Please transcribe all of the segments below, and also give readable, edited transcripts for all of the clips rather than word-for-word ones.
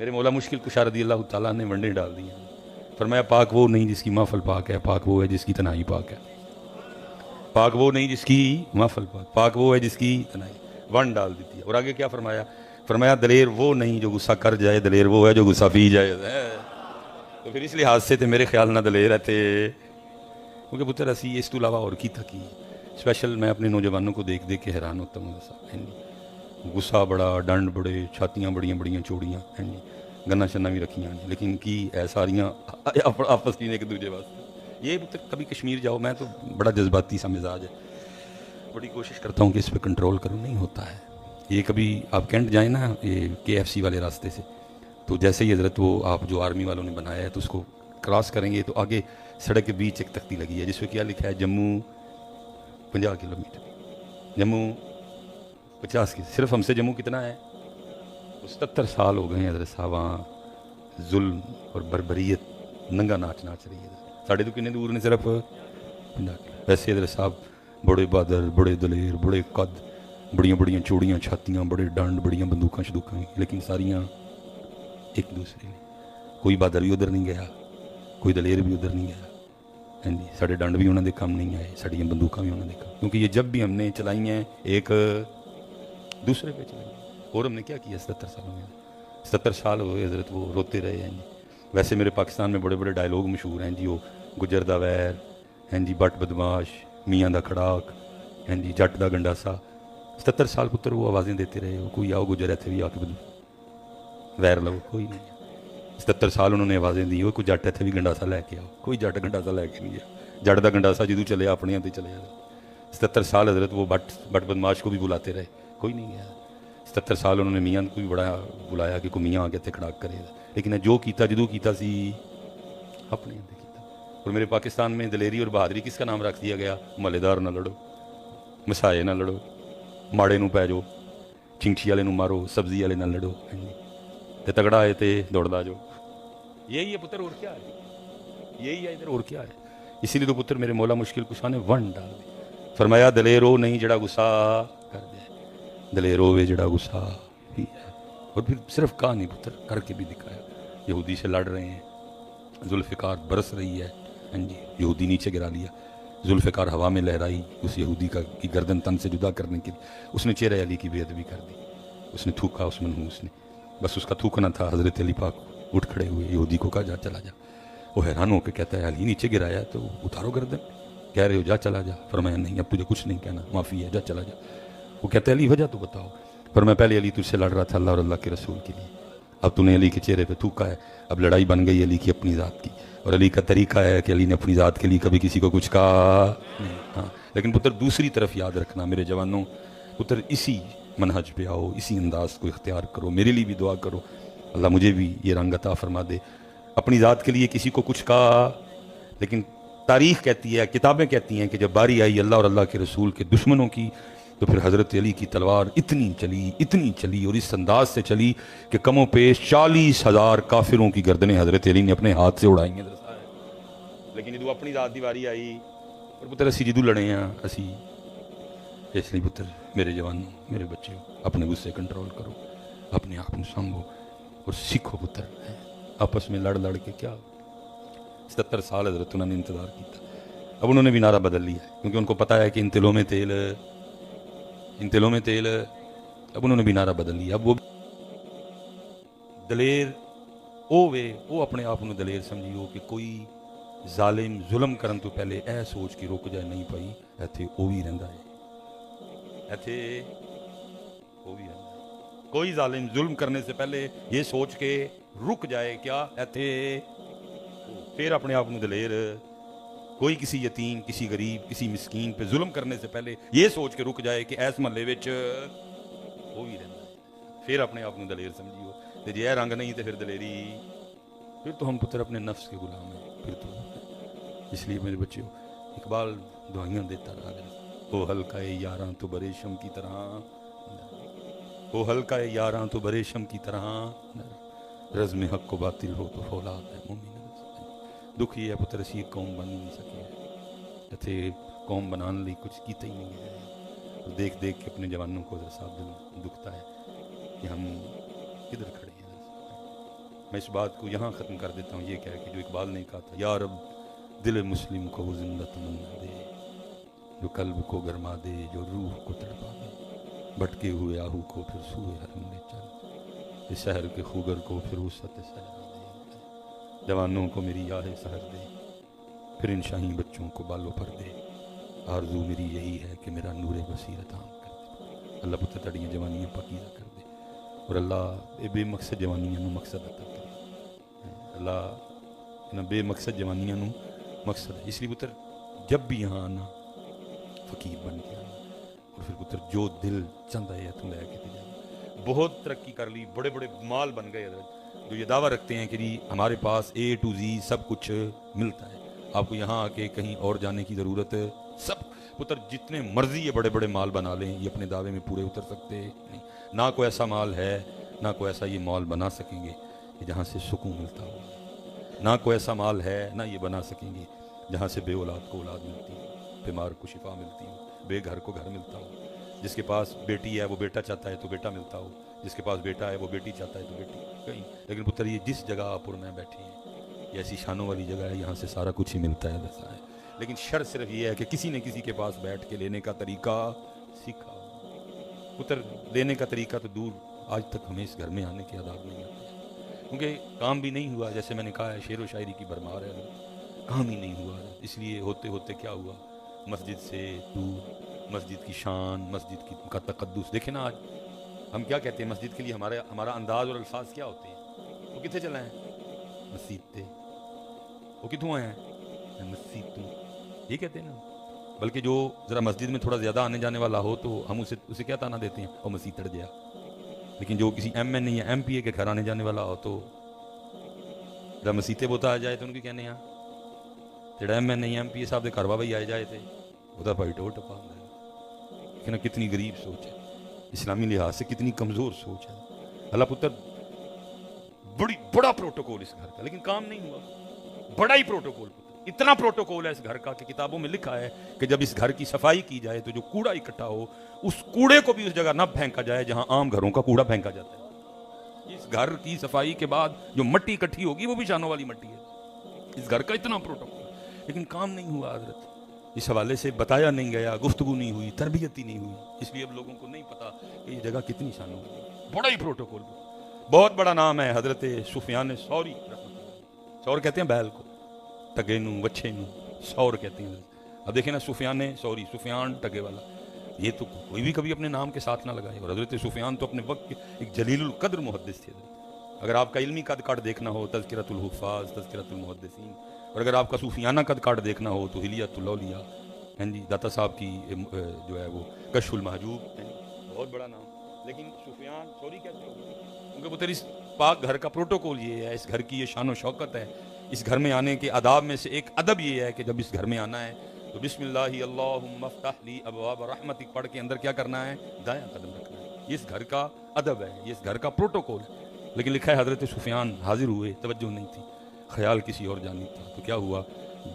میرے مولا مشکل کشا رضی اللہ تعالیٰ نے ونڈے ڈال دی ہیں. فرمایا پاک وہ نہیں جس کی محفل پاک ہے، پاک وہ ہے جس کی تنہائی پاک ہے. پاک وہ نہیں جس کی محفل پاک، پاک وہ ہے جس کی تنہائی. ون ڈال دیتی ہے. اور آگے کیا فرمایا؟ فرمایا دلیر وہ نہیں جو غصہ کر جائے، دلیر وہ ہے جو غصہ پی جائے. تو پھر اس لحاظ سے تے میرے خیال نہ دلیر رہتے، کیونکہ پتر اسی اس تو علاوہ اور کی تھا کی اسپیشل. میں اپنے نوجوانوں کو دیکھ دیکھ کے حیران ہوتا ہوں. غصہ بڑا، ڈنڈ بڑے، چھاتیاں بڑیاں بڑیاں چوڑیاں، گنا شنا بھی رکھیاں، لیکن کی اے ساریاں آپس کی ایک دوسرے واسطے. یہ پتر کبھی کشمیر جاؤ، میں تو بڑا جذباتی سا مزاج ہے، بڑی کوشش کرتا ہوں کہ اس پہ کنٹرول کروں، نہیں ہوتا ہے. یہ کبھی آپ کینٹ جائیں نا یہ KFC والے راستے سے، تو جیسے ہی حضرت وہ آپ جو آرمی والوں نے بنایا ہے تو اس کو کراس کریں گے تو آگے سڑک کے بیچ ایک تختی لگی ہے جس پہ کیا لکھا ہے؟ جموں 50 کلومیٹر، جموں 50 کی. صرف ہم سے جموں کتنا ہے؟ 77 سال ہو گئے ہیں حضرت صاحب وہاں ظلم اور بربریت ننگا ناچ ناچ رہی ہے. ساڑھے تو کنے دور نے صرف 50 کلو. ویسے حضرت صاحب بڑے بہادر، بڑے دلیر، بڑے قد، بڑیاں بڑیاں چوڑیاں چھاتیاں، بڑے ڈانڈ، بڑیاں بندوقاں شدوقاں، لیکن ساریاں ایک دوسرے نے. کوئی بہادر بھی ادھر نہیں گیا، کوئی دلیر بھی ادھر نہیں گیا. ہاں جی، ساڑھے ڈنڈ بھی انہوں نے کم نہیں آئے، ساڑیاں بندوقاں بھی انہوں نے کم، کیونکہ یہ جب بھی ہم نے چلائی ہیں ایک دوسرے پہ چلائی. اور ہم نے کیا کیا 77 سالوں میں؟ 77 سال ہوئے حضرت وہ روتے رہے ہیں جی. ویسے میرے پاکستان میں بڑے بڑے ڈائلاگ مشہور ہیں جی، وہ گجر دا ویر، ہیں جی بٹ بدماش، میاں دا کھڑاک، ہیں جی جٹ دا گنڈاسا. 77 سال پتر وہ آوازیں دیتے رہے. وہ کوئی آؤ گجر ایتھے بھی آ کے ویر لو، کوئی نہیں. 77 سال انہوں نے آوازیں دی، وہ کوئی جٹ ایتھے بھی گنڈاسا لے کے آؤ، کوئی جٹ گنڈاسا لے کے نہیں گیا. جٹ دا گنڈاسا جدوں چلے اپنے تے چلے جائے. 77 سال حضرت وہ بٹ بدماش کو بھی بلاتے رہے، کوئی نہیں گیا. 77 سال انہوں نے میاں کو بھی بڑا بلایا کہ کوئی میاں آ کے تے کھڑاک کرے گا، لیکن جو کیتا جدوں کیتا سی اپنے تے کیتا. اور میرے پاکستان میں دلیری اور بہادری کس کا نام رکھ دیا گیا؟ محلے دار نہ لڑو، مسائے نہ لڑو، ماڑے نو پی جاؤ، چنگچی والے نو مارو، سبزی والے نہ لڑو، تے تگڑا ہے تے دوڑدا جو. یہی ہے پتر، اور کیا ہے؟ یہی ہے ادھر، اور کیا ہے؟ اسی لیے تو پتر میرے مولا مشکل کشا نے ون ڈال دی. فرمایا دلیرو نہیں جڑا غصہ کر دے، دلیرو وے جڑا غصہ بھی ہے. اور پھر صرف کہا نہیں پتر، کر کے بھی دکھایا. یہودی سے لڑ رہے ہیں، ذوالفقار برس رہی ہے، ہاں جی یہودی نیچے گرا لیا. ذوالفقار ہوا میں لہرائی اس یہودی کی گردن تن سے جدا کرنے کے لیے. اس نے چہرہ علی کی بے ادبی کر دی، اس نے تھوکا اس منحوس نے. بس اس کا تھوکنا تھا، حضرت علی پاک اٹھ کھڑے ہوئے، یہودی کو کہا جا چلا جا. وہ حیران ہو کے کہتا ہے علی نیچے گرایا ہے تو اتارو گردن. کہہ رہے ہو جا چلا جا. فرمایا نہیں اب تجھے کچھ نہیں کہنا، معافی ہے، جا چلا جا. وہ کہتا ہے علی وجہ تو بتاؤ. فرمایا پہلے علی تجھ سے لڑ رہا تھا اللہ اور اللہ کے رسول کے لیے، اب تو نے علی کے چہرے پہ تھوکا ہے، اب لڑائی بن گئی علی کی اپنی ذات کی. اور علی کا طریقہ ہے کہ علی نے اپنی ذات کے لیے کبھی کسی کو کچھ کہا نہیں. ہاں لیکن پتر دوسری طرف یاد رکھنا میرے جوانوں، پتر اسی منہج پہ آؤ، اسی انداز کو اختیار کرو. میرے لیے بھی دعا کرو اللہ مجھے بھی یہ رنگ عطا فرما دے. اپنی ذات کے لیے کسی کو کچھ کہا، لیکن تاریخ کہتی ہے، کتابیں کہتی ہیں کہ جب باری آئی اللہ اور اللہ کے رسول کے دشمنوں کی تو پھر حضرت علی کی تلوار اتنی چلی اور اس انداز سے چلی کہ کم و پیش 40,000 کافروں کی گردنیں حضرت علی نے اپنے ہاتھ سے اڑائی ہیں. لیکن جدو اپنی ذات دی واری آئی اور پتر اسی جدو لڑے ہیں اسی. اس لیے پتر میرے جوانوں، میرے بچے، اپنے غصے کنٹرول کرو، اپنے آپ کو سنبھو اور سیکھو پتر. آپس میں لڑ لڑ کے کیا 77 سال حضرت انہوں نے انتظار کیتا. اب انہوں نے بھی نعرہ بدل لیا کیونکہ ان کو پتا ہے کہ ان تلوں میں تیل. اب انہوں نے بھی نعرہ بدل لیا. اب وہ دلیر او اپنے آپ انہوں دلیر سمجھیو کہ کوئی ظالم ظلم کرن تو پہلے اے سوچ کے رک جائے نہیں پائی ایتھے او بھی رہندا ہے، ایتھے او بھی رہندا ہے. کوئی ظالم ظلم کرنے سے پہلے یہ سوچ کے رک جائے کیا ایتھے، پھر اپنے آپ دلیر. کوئی کسی یتیم، کسی غریب، کسی مسکین پہ ظلم کرنے سے پہلے یہ سوچ کے رک جائے کہ ایس محلے وچ وہ بھی رہندا ہے، پھر اپنے آپ دلیر سمجھیو. تے جے رنگ نہیں تے پھر دلیری، پھر تو ہم پتر اپنے نفس کے غلام ہیں. پھر تو اس لیے میرے بچیوں اقبال دعائیاں دیتا رہا ہے. وہ ہلکا یاراں تو بریشم کی طرح، وہ ہلکا یاراں تو بریشم کی طرح، رزم حق و باطل ہو تو فولاد ہے مومن. دکھ یہ ہے پتر اسی قوم بن ہی نہیں سکے، ایتھے قوم بنانے لی کچھ کیتا ہی نہیں ہے. دیکھ دیکھ کے اپنے جوانوں کو صاحب دل دکھتا ہے کہ ہم کدھر کھڑے ہیں. میں اس بات کو یہاں ختم کر دیتا ہوں یہ کہہ کہ جو اقبال نے کہا تھا، یا رب دل مسلم کو وہ زندہ تمنا دے، جو قلب کو گرما دے، جو روح کو تڑپا دے، بھٹکے ہوئے آہو کو پھر سوئے حرم لے چل، اس شہر کے خوگر کو پھر وسعت صحرا دے، جوانوں کو میری یاہ سحر دے، پھر ان شاہین بچوں کو بالوں پر دے، آرزو میری یہی ہے کہ میرا نور بصیرت عام کر دے، اللہ پتہ تڑیاں جوانیاں پاکیزہ کر دے، اور اللہ بے مقصد جوانیاں نو مقصد عطا کرے، اللہ انہاں بے مقصد جوانیاں نو مقصد ہے۔ اس لیے پتر جب بھی یہاں آنا فقیر بن کے آنا، اور پھر پتر جو دل چاہتا ہے تو لے کے تے جانا۔ بہت ترقی کر لی، بڑے بڑے مال بن گئے حضرت، جو یہ دعویٰ رکھتے ہیں کہ جی ہمارے پاس A to Z سب کچھ ملتا ہے، آپ کو یہاں آ کے کہیں اور جانے کی ضرورت ہے، سب پتر جتنے مرضی یہ بڑے بڑے مال بنا لیں یہ اپنے دعوے میں پورے اتر سکتے نہیں، نہ کوئی ایسا مال ہے، نہ کوئی ایسا یہ مال بنا سکیں گے کہ جہاں سے سکون ملتا ہو، نہ کوئی ایسا مال ہے نہ یہ بنا سکیں گے جہاں سے بے اولاد کو اولاد ملتی ہو، بیمار کو شفا ملتی ہو، بے گھر کو گھر ملتا ہو، جس کے پاس بیٹی ہے وہ بیٹا چاہتا ہے تو بیٹا ملتا ہو، جس کے پاس بیٹا ہے وہ بیٹی چاہتا ہے تو بیٹی کہیں۔ لیکن پتر یہ جس جگہ پر میں بیٹھی ہیں یہ ایسی شانوں والی جگہ ہے، یہاں سے سارا کچھ ہی ملتا ہے ویسا ہے، لیکن شرط صرف یہ ہے کہ کسی نے کسی کے پاس بیٹھ کے لینے کا طریقہ سیکھا ہو۔ پتر لینے کا طریقہ تو دور، آج تک ہمیں اس گھر میں آنے کے آداب نہیں آتے، کیونکہ کام بھی نہیں ہوا، جیسے میں نے کہا ہے شعر و شاعری کی بھرمار ہے، کام ہی نہیں ہوا، اس لیے ہوتے ہوتے کیا ہوا، مسجد سے دور، مسجد کی شان، مسجد کا تقدس۔ دیکھیں نا آج ہم کیا کہتے ہیں مسجد کے لیے، ہمارا انداز اور الفاظ کیا ہوتے ہیں؟ وہ کتنے چلے ہیں؟ مسجد تے، وہ کتوں آئے ہیں؟ مسجد تو، یہ کہتے ہیں نا۔ بلکہ جو ذرا مسجد میں تھوڑا زیادہ آنے جانے والا ہو تو ہم اسے کیا تانا دیتے ہیں؟ وہ مسجد تڑ گیا۔ لیکن جو کسی ایم این یا ایم پی اے کے گھر آنے جانے والا ہو تو جب مسیطے بوتا آ جائے تو ان کی کہنے ہیں جڑا ایم این ایم پی اے صاحب دے گھر بابا ہی آئے جائے تھے وہ بھائی ٹو ٹپا لیکن کتنی غریب سوچ ہے، اسلامی لحاظ سے کتنی کمزور سوچ ہے۔ اللہ پتر بڑا پروٹوکول اس گھر کا، لیکن کام نہیں ہوا، بڑا ہی پروٹوکول، اتنا پروٹوکول ہے اس گھر کا کہ کتابوں میں لکھا ہے کہ جب اس گھر کی صفائی کی جائے تو جو کوڑا اکٹھا ہو اس کوڑے کو بھی اس جگہ نہ پھینکا جائے جہاں عام گھروں کا کوڑا پھینکا جاتا ہے۔ اس گھر کی صفائی کے بعد جو مٹی اکٹھی ہوگی وہ بھی شانوں والی مٹی ہے، اس گھر کا اتنا پروٹوکول، لیکن کام نہیں ہوا حضرت، اس حوالے سے بتایا نہیں گیا، گفتگو نہیں ہوئی، تربیت ہی نہیں ہوئی، اس لیے اب لوگوں کو نہیں پتا کہ یہ جگہ کتنی شانوں والی، بڑا ہی پروٹوکول، بہت بڑا نام ہے حضرت سفیان ثوری، ثور کہتے ہیں بیل کو، ٹگے نو، وچھے نو ثور کہتے ہیں۔ اب دیکھیں نا سفیان ثوری، سفیان ٹگے والا، یہ تو کوئی بھی کبھی اپنے نام کے ساتھ نہ لگائے، اور حضرت سفیان تو اپنے وقت کے ایک جلیل القدر محدث تھے۔ اگر آپ کا علمی قد کاٹ دیکھنا ہو تذکرۃ الحفاظ، تذکرۃ المحدثین، اور اگر آپ کا صوفیانہ قد کاٹ دیکھنا ہو تو حلیۃ الاولیاء، جی داتا صاحب کی جو ہے وہ کشف المحجوب، بہت بڑا نام، لیکن سفیان ثوری کہتے ہو کیونکہ پتر اس پاک گھر کا پروٹوکول یہ ہے، اس گھر کی یہ شان و شوکت ہے، اس گھر میں آنے کے آداب میں سے ایک ادب یہ ہے کہ جب اس گھر میں آنا ہے تو بسم اللہ اللہم افتح لی ابواب رحمتک پڑھ کے اندر کیا کرنا ہے؟ دایاں قدم رکھنا ہے۔ یہ اس گھر کا ادب ہے، یہ اس گھر کا پروٹوکول ہے، لیکن لکھا ہے حضرت سفیان حاضر ہوئے، توجہ نہیں تھی، خیال کسی اور جانب تھا، تو کیا ہوا؟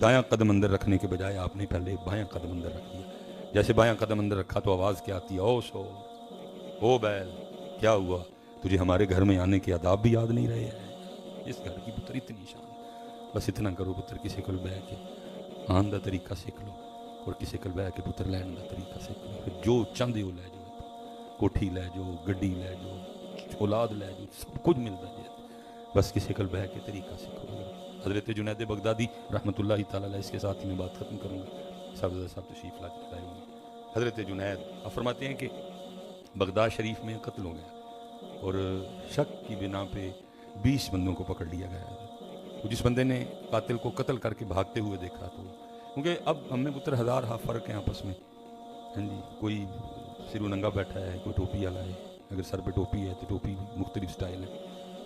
دایاں قدم اندر رکھنے کے بجائے آپ نے پہلے بایاں قدم اندر رکھ دیا۔ جیسے بایاں قدم اندر رکھا تو آواز کیا آتی ہے؟ او سو، او بیل، کیا ہوا؟ تجھے ہمارے گھر میں آنے کے آداب بھی یاد نہیں رہے ہیں؟ اس گھر کی پتر اتنی شان، بس اتنا کرو پتر، کسی کل بہ کے آن دا طریقہ سیکھ لو، اور کسی کل بہ کے پتر لین دا طریقہ سیکھ لو، پھر جو چاہتے ہو لے جاؤ، کوٹھی لے جاؤ، گڈی لے جاؤ، اولاد لے جاؤ، سب کچھ ملتا ہے، بس کسی کل بہ کے طریقہ سیکھو۔ حضرت جنید بغدادی رحمۃ اللہ تعالیٰ علیہ، اس کے ساتھ ہی میں بات ختم کروں گا، صاحب تشریف لا کے لائے ہوئے۔ حضرت جنید آپ فرماتے ہیں کہ بغداد شریف میں قتل ہو گیا اور شک کی بنا پہ 20 بندوں کو پکڑ لیا گیا ہے، تو جس بندے نے قاتل کو قتل کر کے بھاگتے ہوئے دیکھا تو، کیونکہ اب ہم میں پتر ہزار فرق ہیں آپس میں، ہاں جی، کوئی سر ننگا بیٹھا ہے، کوئی ٹوپی والا ہے، اگر سر پہ ٹوپی ہے تو ٹوپی مختلف سٹائل ہے،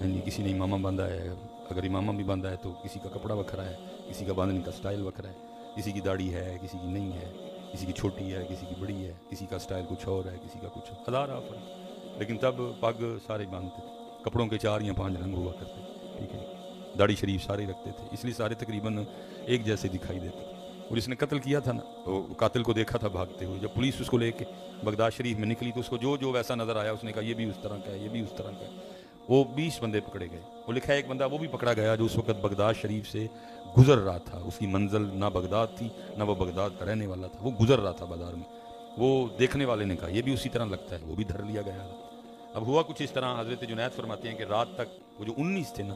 ہاں جی، کسی نے امامہ باندھا ہے، اگر امامہ بھی باندھا ہے تو کسی کا کپڑا وکھرا ہے، کسی کا باندھنے کا سٹائل وکھرا ہے، کسی کی داڑھی ہے، کسی کی نہیں ہے، کسی کی چھوٹی ہے، کسی کی بڑی ہے، کسی کا سٹائل کچھ اور ہے، کسی کا کچھ، ہزار فرق، لیکن تب پگ سارے باندھتے تھے، کپڑوں کے 4 یا 5 رنگ ہوا کرتے تھے، ٹھیک ہے، داڑھی شریف سارے رکھتے تھے، اس لیے سارے تقریباً ایک جیسے دکھائی دیتے تھے۔ اور اس نے قتل کیا تھا نا، وہ قاتل کو دیکھا تھا بھاگتے ہوئے، جب پولیس اس کو لے کے بغداد شریف میں نکلی تو اس کو جو ویسا نظر آیا اس نے کہا یہ بھی اس طرح کا ہے، یہ بھی اس طرح کا ہے، وہ 20 بندے پکڑے گئے. وہ لکھا ہے ایک بندہ وہ بھی پکڑا گیا جو اس وقت بغداد شریف سے گزر رہا تھا. اس کی منزل نہ بغداد تھی نہ وہ بغداد کا رہنے والا تھا, وہ گزر رہا تھا بازار میں. وہ دیکھنے والے نے کہا یہ بھی اسی طرح لگتا ہے, وہ بھی دھر لیا گیا. اب ہوا کچھ اس طرح, حضرت جنید فرماتے ہیں کہ رات تک وہ جو 19 تھے نا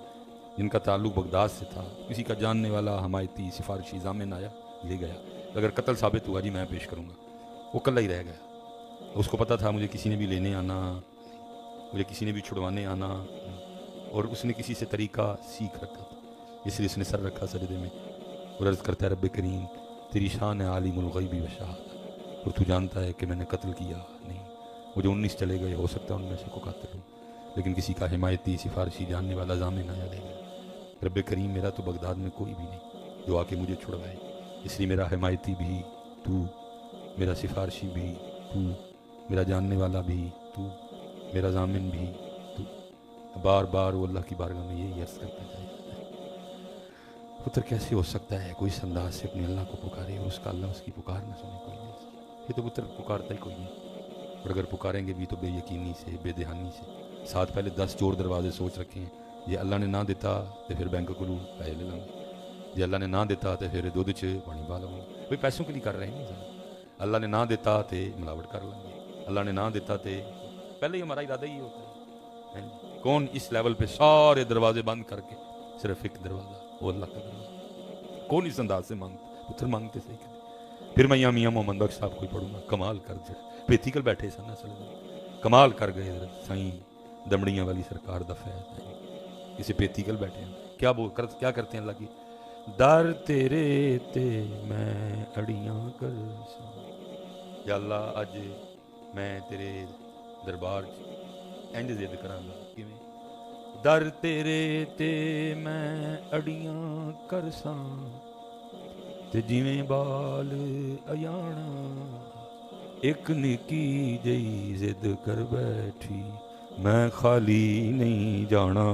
جن کا تعلق بغداد سے تھا, کسی کا جاننے والا حمایتی سفارشی ضامن آیا لے گیا, اگر قتل ثابت ہوا جی میں پیش کروں گا. وہ کلا ہی رہ گیا. اس کو پتا تھا مجھے کسی نے بھی لینے آنا, مجھے کسی نے بھی چھڑوانے آنا, اور اس نے کسی سے طریقہ سیکھ رکھا تھا, اس لیے اس نے سر رکھا سجدے میں اور عرض کرتا ہے رب کریم تیری شان ہے عالم الغیب و شہادت, اور تو جانتا ہے کہ میں نے قتل کیا نہیں. وہ جو 19 چلے گئے ہو سکتا ہے ان میں سے کو قاتل ہوں, لیکن کسی کا حمایتی سفارشی جاننے والا ضامن آیا لے گیا. رب کریم میرا تو بغداد میں کوئی بھی نہیں جو آ کے مجھے چھڑوائے, اس لیے میرا حمایتی بھی تو, میرا سفارشی بھی تو, میرا جاننے والا بھی تو, میرا ضامن بھی تو. بار بار وہ اللہ کی بارگاہ میں یہی عرض کرتا جائے پتر کیسے ہو سکتا ہے کوئی اس انداز سے اپنے اللہ کو پکارے اور اس کا اللہ اس کی پکار نہ سنے. کوئی نہیں, یہ تو پتر پکارتا ہی کوئی نہیں, اور اگر پکاریں گے بھی تو بے یقینی سے, بے دہانی سے. ساتھ پہلے 10 چور دروازے سوچ رکھے ہیں, یہ اللہ نے نہ دیتا تو پھر بینک کو پیسے لے لیں گے, یہ اللہ نے نہ دیتا تو پھر دودھ چ پانی پا لوں گے. کوئی پیسوں کے لیے کر رہے ہیں نہیں, اللہ نے نہ دیتا تو ملاوٹ کر لیں گے, اللہ نے نہ دیتا تو پہلے ہی ہمارا ارادہ ہی ہوتا ہے. کون اس لیول پہ سارے دروازے بند کر کے صرف ایک دروازہ وہ اللہ کا دروازہ, کون اس انداز سے مانگتا پتر مانگتے صحیح کرتے. پھر میں میاں محمد بخش صاحب کو ہی پڑھوں گا, کمال کر جائے پیتھی کل بیٹھے سن اصل میں کمال کر گئے سائیں دمڑیاں والی سرکار دفع ہے, کسی پیتھی کل بیٹھے ہیں کیا کرتے ہیں اللہ کی در تیرے تے میں اڑیاں کر یا اللہ اج میں تیرے دربار انج ضد کراں گا کیویں در تیرے تے میں اڑیاں کرساں تے جویں بال ایانا ایک نکی جئی ضد کر بیٹھی میں خالی نہیں جانا.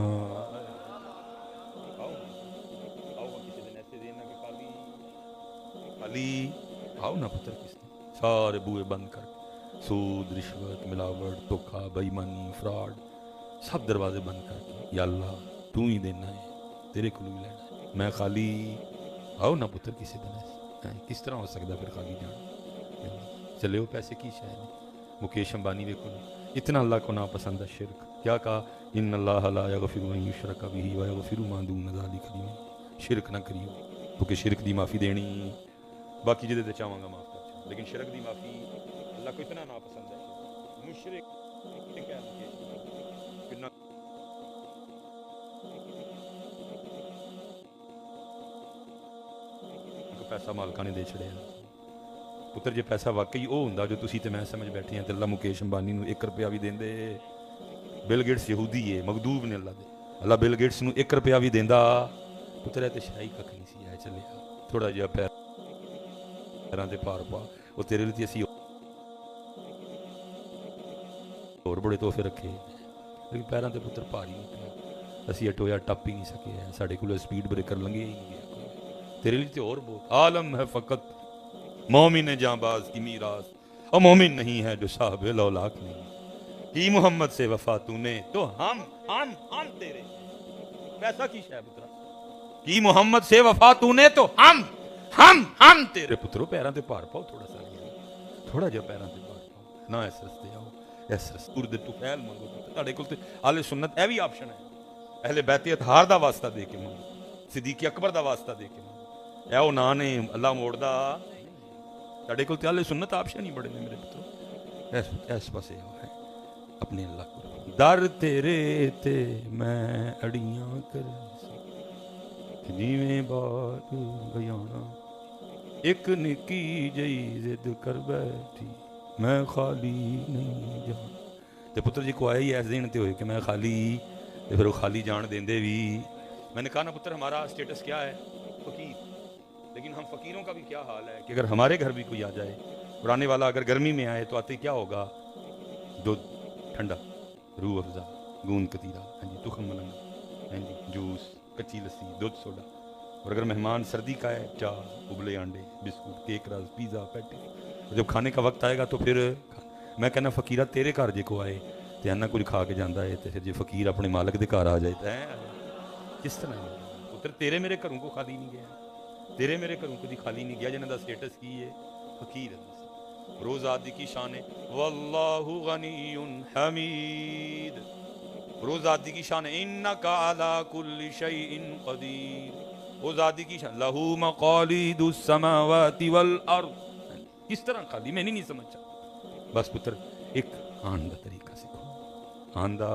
خالی آؤ نا پتر کس نے, سارے بوئے بند کر, سود رشوت ملاوٹ دھوکا بےایمانی فراڈ سب دروازے بند کر کے یا اللہ تو ہی دینا ہے تیرے کو لینا ہے, میں خالی آؤ نا پتر کسی دن. کس طرح ہو سکتا پھر خالی جانا, چلے ہو پیسے کی شاید مکیش امبانی دیکھو اتنا اللہ کو ناپسند ہے شرک. کیا کہا ان اللہ لا یغفر ان یشرک بہ ویغفر ما دون ذلک لمن, شرک نہ کریو کیونکہ شرک دی معافی دینی باقی جدے تے چاہواں گا معاف کر, لیکن شرک دی معافی اللہ کو اتنا ناپسند ہے. مشرک پیسہ مالکاں نے دے چھڑیا پتر جے پیسہ واقعی وہ ہوندا جو تسی تے میں سمجھ بیٹھے ہیں تے اللہ مکیش امبانی نو 1 روپیہ بھی دیندے. بل گیٹس یہودی ہے مغدوب نے اللہ دے, اللہ بل گیٹس نو 1 روپیہ بھی دیندا پتر تے شاہی ککھ نہیں سی ہے چلیا تھوڑا جہا پیراں تے پار پا وہ تیرے لیے اسی اور بڑے تحفے رکھے لیکن پیراں تے پتر پار ہی نہیں پیا, اسی اٹویا ٹپ ہی نہیں سکے ہیں, ساڈے کول سپیڈ بریکر لنگے ہی نہیں گیا. تیرے لیے تو اور بہت عالم ہے فقط مومن جاں باز کی میراث, اور مومن نہیں ہے جو صاحب لولاک نہیں. کی محمد سے وفا تو نے تو ہم تیرے پیسہ کی شے پترا, کی محمد سے وفا تو نے تو ہم تیرے پترو. پیراں تے پار پاؤ تھوڑا سا, تھوڑا جہا پیراں تے پار پاؤ نہ اس رستے آؤ, اس رستے اردے تو پھیل منگو. تہاڈے کول تے اہل سنت اے وی آپشن ہے, اہل بیت اطہار دا واسطہ دے کے منگو, صدیق اکبر دا واسطہ دے کے منگو, اے او نا نے اللہ موڑدا. تہاڈے کول تے اہل سنت آپشن ہی بڑے نے میرے پترو, اس پاسے آؤ ہے اپنے اللہ کو. در تیرے تے میں اڑیاں کر جیویں بال بیانا ایک نکی جئی ضد کر بیٹھی میں خالی نہیں جانا. تے پتر جی کو آئے ہی ایسے دن تے ہوئے کہ میں خالی, تے پھر وہ خالی جان دیندے بھی. میں نے کہا نا پتر ہمارا سٹیٹس کیا ہے فقیر, لیکن ہم فقیروں کا بھی کیا حال ہے کہ اگر ہمارے گھر بھی کوئی آ جائے اور آنے والا اگر گرمی میں آئے تو آتے کیا ہوگا, دودھ ٹھنڈا, روح افزا, گوند کتیرا, ہاں جی تخم ملنگا, ہاں جی جوس, کچی لسی, دودھ سوڈا. اور اگر مہمان سردی کا ہے چائے, ابلے انڈے, بسکٹ, کیک رز, پیزا, پیٹی. جب کھانے کا وقت آئے گا تو پھر میں کہنا فقیرہ تیرے گھر جے کو آئے ਤੇ ਅੰਨਾ ਕੁਝ ਖਾ ਕੇ ਜਾਂਦਾ ਹੈ ਤੇ ਫਿਰ ਜੇ ਫਕੀਰ ਆਪਣੇ ਮਾਲਕ ਦੇ ਘਰ ਆ ਜਾਏ ਤਾਂ ਕਿਸ ਤਰ੍ਹਾਂ ਪੁੱਤਰ ਤੇਰੇ ਮੇਰੇ ਘਰੋਂ ਕੋ ਖਾਲੀ ਨਹੀਂ ਗਿਆ, ਤੇਰੇ ਮੇਰੇ ਘਰੋਂ ਕਦੀ ਖਾਲੀ ਨਹੀਂ ਗਿਆ, ਜਿਨ੍ਹਾਂ ਦਾ ਸਟੇਟਸ ਕੀ ਹੈ ਫਕੀਰ ਹੈ। روز آدی کی شان ہے واللہ غنی حمید، روز آدی کی شان ہے انکا علی کل شیء قدیر، روز آدی کی شان لہو مقالید السماوات والارض، کس طرح خالی میں نہیں سمجھا۔ بس پتر ایک آن دا طریقہ سکھو، آن دا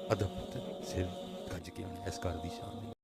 ادب پتر سر گج کے آنے اس کار دی شان